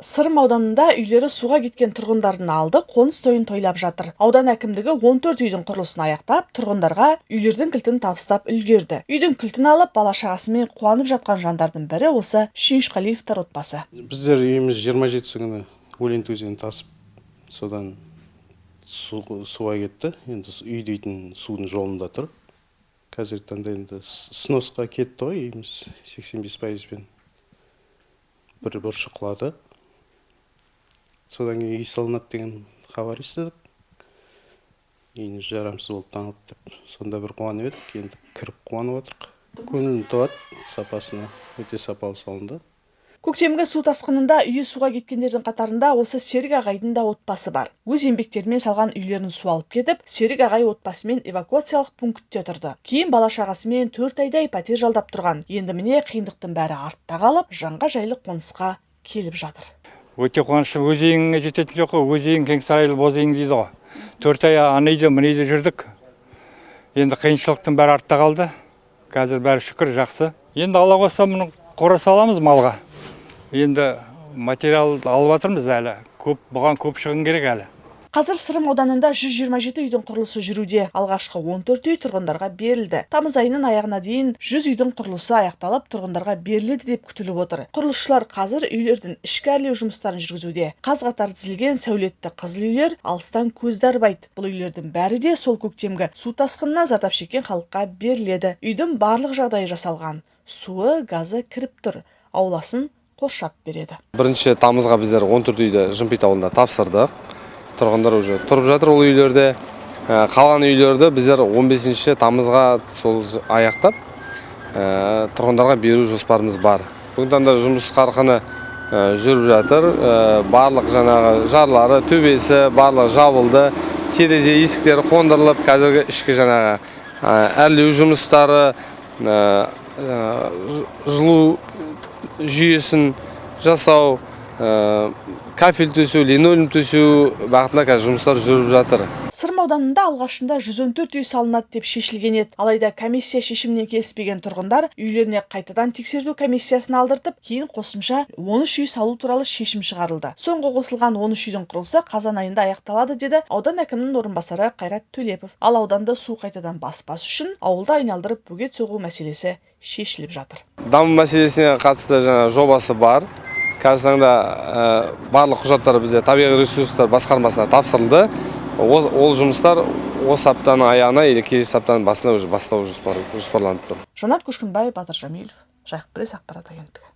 Сырым ауданында үйлері суға кеткен тұрғындардың алды қоныс тойын тойлап жатыр. Аудан әкімдігі 14 үйдің құрылысын аяқтап, тұрғындарға үйлердің кілтін табыстап үлгерді. Үйдің кілтін алып, бала-шағасымен қуанып жатқан жандардың бірі осы Шүйіншқалиевтар отбасы. Біздер үйіміз 27 күні Өлент өзенін тасып, содан суға кетті. Енді үй дейтін судың жолында тұр. Қазіргі таңда енді сносқа кетті ғой, үйіміз 85%-пен. Бір бұрышы құлады. Содан кейін үй салынады деген хабар естідік. Үйіміз жарамсыз болып танылды деп. Сонда бір қуанып едік, енді кіріп қуанып отырық. Көңілім толады, сапасына өте сапалы салынды. Көктемгі су тасқынында үйі суға кеткендердің қатарында осы Серік ағайдың да отбасы бар. Өз еңбектерімен салған үйлерін су алып кетіп, Серік ағай отбасымен эвакуациялық пунктте тұрды. Кейін бала-шағасымен 4 айдай пәтер жалдап тұрған. Енді міне қиындықтың бәрі артта қалып, жанға жайлы қонысқа келіп жатыр. Өте қуанышты, өз үйіңе жететін жоқ қой, өз үйің кең сарайлы боз үйің дейді ғой. 4 ай ана үйде, мына үйде жүрдік. Енді қиыншылықтың бәрі артта қалды. Қазір бәрі шүкір жақсы. Енді Алла қосса мұны қора саламыз малға. Енді материал алып жатырмыз әлі. Бұған көп шығын керек әлі. Қазір Сырым ауданында 127 үйдің құрылысы жүруде. Алғашқы 14 үй тұрғындарға берілді. Тамыз айының аяғына дейін 100 үйдің құрылысы аяқталып, тұрғындарға беріледі деп күтіліп отыр. Құрылысшылар қазір үйлердің ішкі әрлеу жұмыстарын жүргізуде. Қаз-қатар тізілген сәулетті қызыл үйлер алыстан көзді арбайды. Бұл үйлердің бәрі де сол көктемгі су тасқынынан зардап шеккен халыққа беріледі. Үйдің барлық жағдайы жасалған. Суы, газы кіріп тұр. Ауласын қоршап береді. 1 тамызға біздер 14 үйді Жымпит ауылында тапсырдық. Тұрғындар уже тұрып жатыр ол үйлерде. Қалған үйлерді біздер 15 тамызға сол аяқтап, тұрғындарға беру жоспарымыз бар. Бүгін да жұмыс қарқыны жүріп жатыр. Барлық жаңағы жарлары, төбесі, барлық жабылды. Терезе есіктері қондырылып, қазіргі ішкі жаңағы әрлеу жұмыстары, жылу жүйесін жасау, кафель төсеу, линолеум төсеу бағытында қазір жұмыстар жүріп жатыр. Сырым ауданында алғашында 114 үй салынады деп шешілген еді. Алайда комиссия шешімінен келіспеген тұрғындар үйлеріне қайтадан тексеру комиссиясын алдыртып, кейін қосымша 13 үй салу туралы шешім шығарылды. Соңғы қосылған 13 үйдің құрылысы қазан айында аяқталады деді аудан әкімінің орынбасары Қайрат Төлепов. Ал ауданда су қайтадан баспас үшін ауылды айналдырып бөгет соғу мәселесі шешіліп жатыр. Даму мәселесіне қатысты жаңа жобасы бар. Қазір таңда барлық құжаттар бізде табиғи ресурстар басқармасына тапсырылды. Ол жұмыстар осы аптаның аяғына или келесі аптаның басында уже бастау жоспарланып тұр. Жанат Көшкінбаев, Батыр Жамилов, Жайық пресс ақпарат агенттігі.